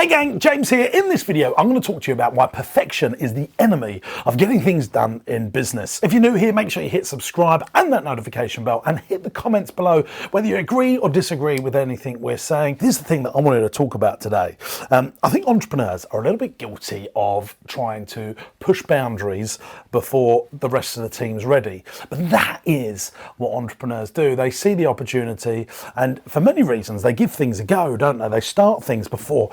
Hey gang, James here. In this video, I'm going to talk to you about why perfection is the enemy of getting things done in business. If you're new here, make sure you hit subscribe and that notification bell and hit the comments below whether you agree or disagree with anything we're saying. Here's the thing that I wanted to talk about today. I think entrepreneurs are a little bit guilty of trying to push boundaries before the rest of the team's ready. But that is what entrepreneurs do. They see the opportunity and for many reasons, they give things a go, don't they? They start things before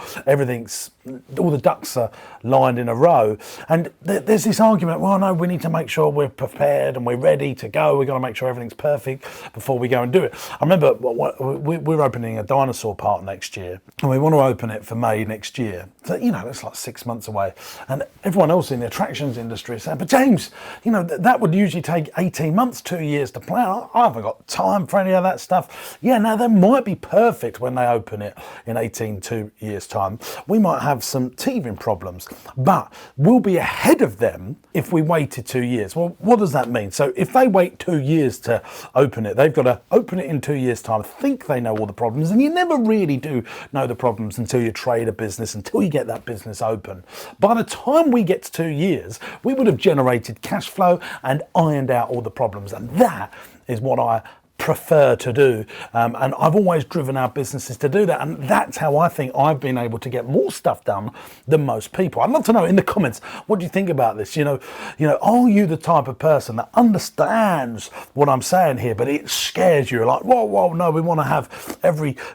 all the ducks are lined in a row. And there's this argument, well, no, we need to make sure we're prepared and we're ready to go. We've got to make sure everything's perfect before we go and do it. I remember we're opening a dinosaur park next year and we want to open it for May next year. So, it's like 6 months away. And everyone else in the attractions industry is saying, but James, that would usually take 18 months, 2 years to plan. I haven't got time for any of that stuff. Yeah, now they might be perfect when they open it in 2 years time. We might have some teething problems, but we'll be ahead of them if we waited 2 years. Well, what does that mean? So if they wait 2 years to open it, they've got to open it in 2 years time, think they know all the problems, and you never really do know the problems until you trade a business, until you get that business open. By the time we get to 2 years, we would have generated cash flow and ironed out all the problems, and that is what I prefer to do, and I've always driven our businesses to do that, and that's how I think I've been able to get more stuff done than most people. I'd love to know in the comments, what do you think about this? Are you the type of person that understands what I'm saying here, but it scares you, like, whoa, no, we want to have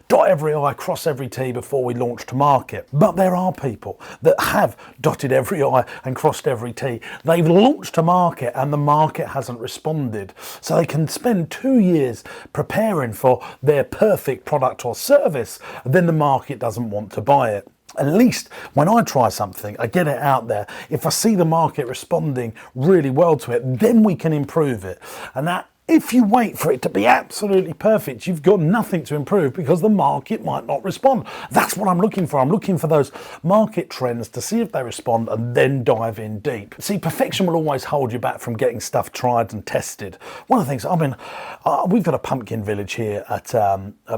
dot every I, cross every T before we launch to market. But there are people that have dotted every I and crossed every T. They've launched to market and the market hasn't responded, so they can spend 2 years preparing for their perfect product or service, then the market doesn't want to buy it. At least when I try something, I get it out there. If I see the market responding really well to it, then we can improve it. And that, if you wait for it to be absolutely perfect, you've got nothing to improve because the market might not respond. That's what I'm looking for. I'm looking for those market trends to see if they respond and then dive in deep. See, perfection will always hold you back from getting stuff tried and tested. One of the things, we've got a pumpkin village here at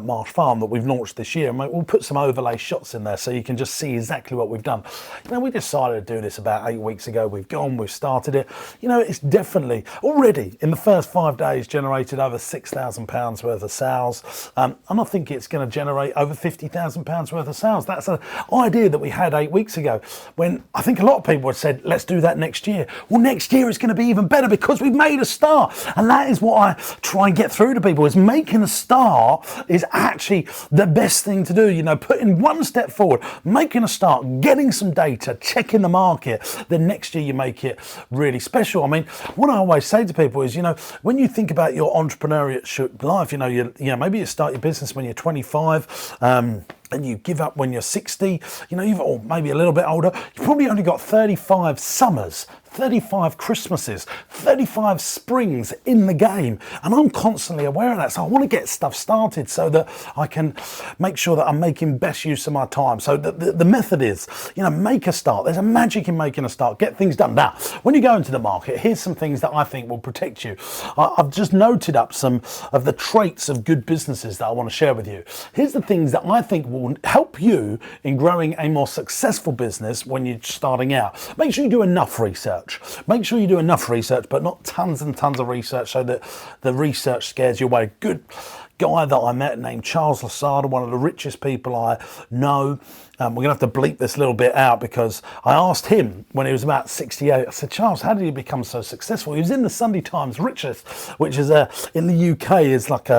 Marsh Farm that we've launched this year, and we'll put some overlay shots in there so you can just see exactly what we've done. We decided to do this about 8 weeks ago. We've started it. It's definitely already in the first 5 days generated over £6,000 worth of sales, and I think it's going to generate over £50,000 worth of sales. That's an idea that we had 8 weeks ago, when I think a lot of people had said, let's do that next year. Well, next year is going to be even better because we've made a start, and that is what I try and get through to people, is making a start is actually the best thing to do. Putting one step forward, making a start, getting some data, checking the market, then next year you make it really special. What I always say to people is, when you think about your entrepreneurship life, maybe you start your business when you're 25, and you give up when you're 60, or maybe a little bit older, you've probably only got 35 summers, 35 Christmases, 35 springs in the game. And I'm constantly aware of that. So I want to get stuff started so that I can make sure that I'm making best use of my time. So the method is, make a start. There's a magic in making a start. Get things done. Now, when you go into the market, here's some things that I think will protect you. I've just noted up some of the traits of good businesses that I want to share with you. Here's the things that I think will help you in growing a more successful business when you're starting out. Make sure you do enough research. Make sure you do enough research, but not tons and tons of research so that the research scares you away. Good guy that I met named Charles Lasada, one of the richest people I know. We're going to have to bleep this little bit out because I asked him when he was about 68, I said, Charles, how did you become so successful? He was in the Sunday Times Richest, which is in the UK is like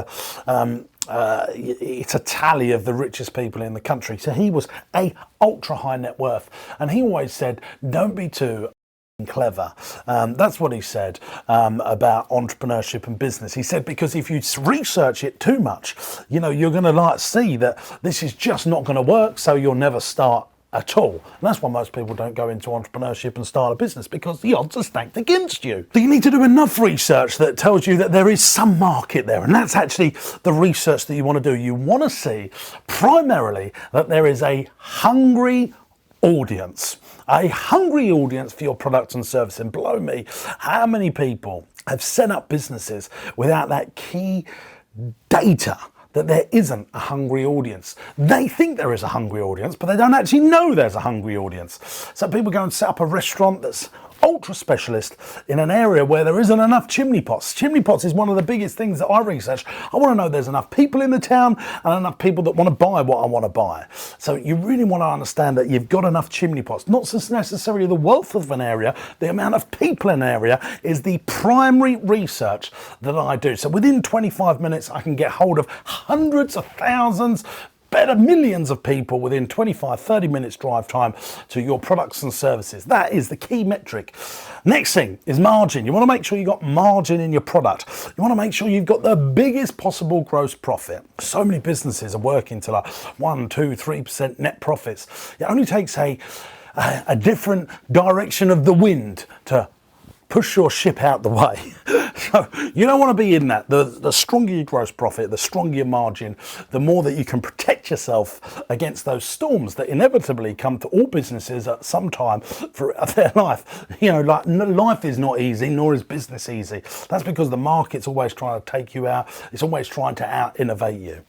it's a tally of the richest people in the country. So he was a ultra high net worth, and he always said, don't be too clever. That's what he said about entrepreneurship and business. He said, because if you research it too much, you're going to see that this is just not going to work, so you'll never start at all. And that's why most people don't go into entrepreneurship and start a business, because the odds are stacked against you. So you need to do enough research that tells you that there is some market there, and that's actually the research that you want to do. You want to see primarily that there is a hungry audience for your product and service. And blow me, how many people have set up businesses without that key data that there isn't a hungry audience. They think there is a hungry audience, but they don't actually know there's a hungry audience. So people go and set up a restaurant that's ultra specialist in an area where there isn't enough chimney pots. Chimney pots is one of the biggest things that I research. I want to know there's enough people in the town and enough people that want to buy what I want to buy. So you really want to understand that you've got enough chimney pots, not necessarily the wealth of an area, the amount of people in an area is the primary research that I do. So within 25 minutes, I can get hold of hundreds of thousands, better millions of people within 25-30 minutes drive time to your products and services. That is the key metric. Next thing is margin. You want to make sure you've got margin in your product. You want to make sure you've got the biggest possible gross profit. So many businesses are working to like 1, 2, 3% net profits. It only takes a different direction of the wind to push your ship out the way. So you don't want to be in that. The stronger your gross profit, the stronger your margin, the more that you can protect yourself against those storms that inevitably come to all businesses at some time for their life. You know, like life is not easy, nor is business easy. That's because the market's always trying to take you out. It's always trying to out-innovate you.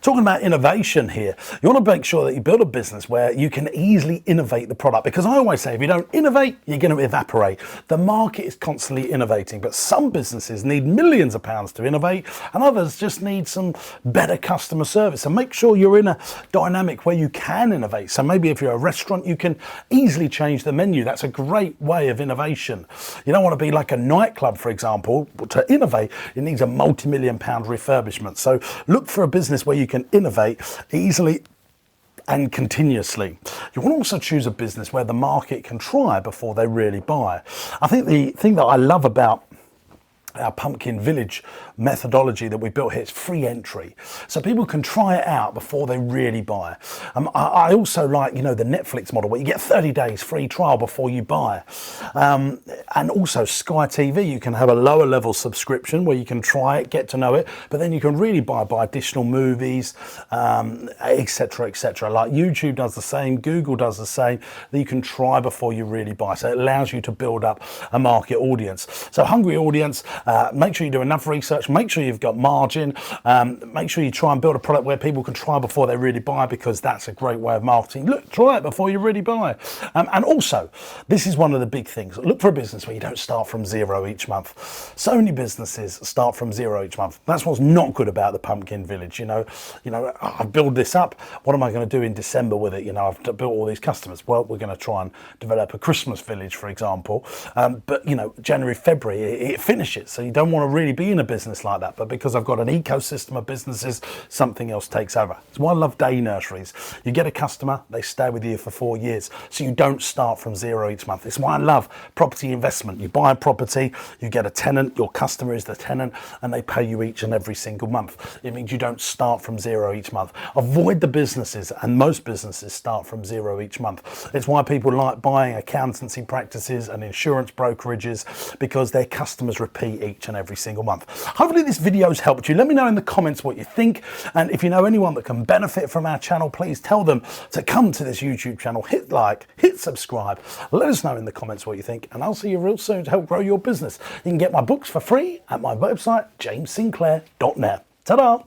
Talking about innovation here, you want to make sure that you build a business where you can easily innovate the product, because I always say if you don't innovate, you're going to evaporate. The market is constantly innovating, but some businesses need millions of pounds to innovate and others just need some better customer service. So make sure you're in a dynamic where you can innovate. So maybe if you're a restaurant, you can easily change the menu. That's a great way of innovation. You don't want to be like a nightclub, for example. To innovate, it needs a multi-million-pound refurbishment. So look for a business where you can innovate easily and continuously. You want to also choose a business where the market can try before they really buy. I think the thing that I love about our Pumpkin Village methodology that we built here is free entry, so people can try it out before they really buy. I also like, you know, the Netflix model where you get 30 days free trial before you buy, and also Sky TV. You can have a lower level subscription where you can try it, get to know it, but then you can really buy additional movies, etc., etc. Like YouTube does the same, Google does the same. That you can try before you really buy, so it allows you to build up a market audience. So hungry audience. Make sure you do enough research, make sure you've got margin, make sure you try and build a product where people can try before they really buy, because that's a great way of marketing. Look, try it before you really buy. And also, this is one of the big things. Look for a business where you don't start from zero each month. So many businesses start from zero each month. That's what's not good about the Pumpkin Village. You know, I build this up. What am I going to do in December with it? You know, I've built all these customers. Well, we're going to try and develop a Christmas village, for example. But, you know, January, February, it finishes. So you don't want to really be in a business like that. But because I've got an ecosystem of businesses, something else takes over. It's why I love day nurseries. You get a customer, they stay with you for 4 years. So you don't start from zero each month. It's why I love property investment. You buy a property, you get a tenant, your customer is the tenant, and they pay you each and every single month. It means you don't start from zero each month. Avoid the businesses, and most businesses start from zero each month. It's why people like buying accountancy practices and insurance brokerages, because their customers repeat each and every single month. Hopefully this video's helped you. Let me know in the comments what you think, and if you know anyone that can benefit from our channel, please tell them to come to this YouTube channel. Hit like, hit subscribe, let us know in the comments what you think, and I'll see you real soon to help grow your business. You can get my books for free at my website, jamessinclair.net. Ta-da!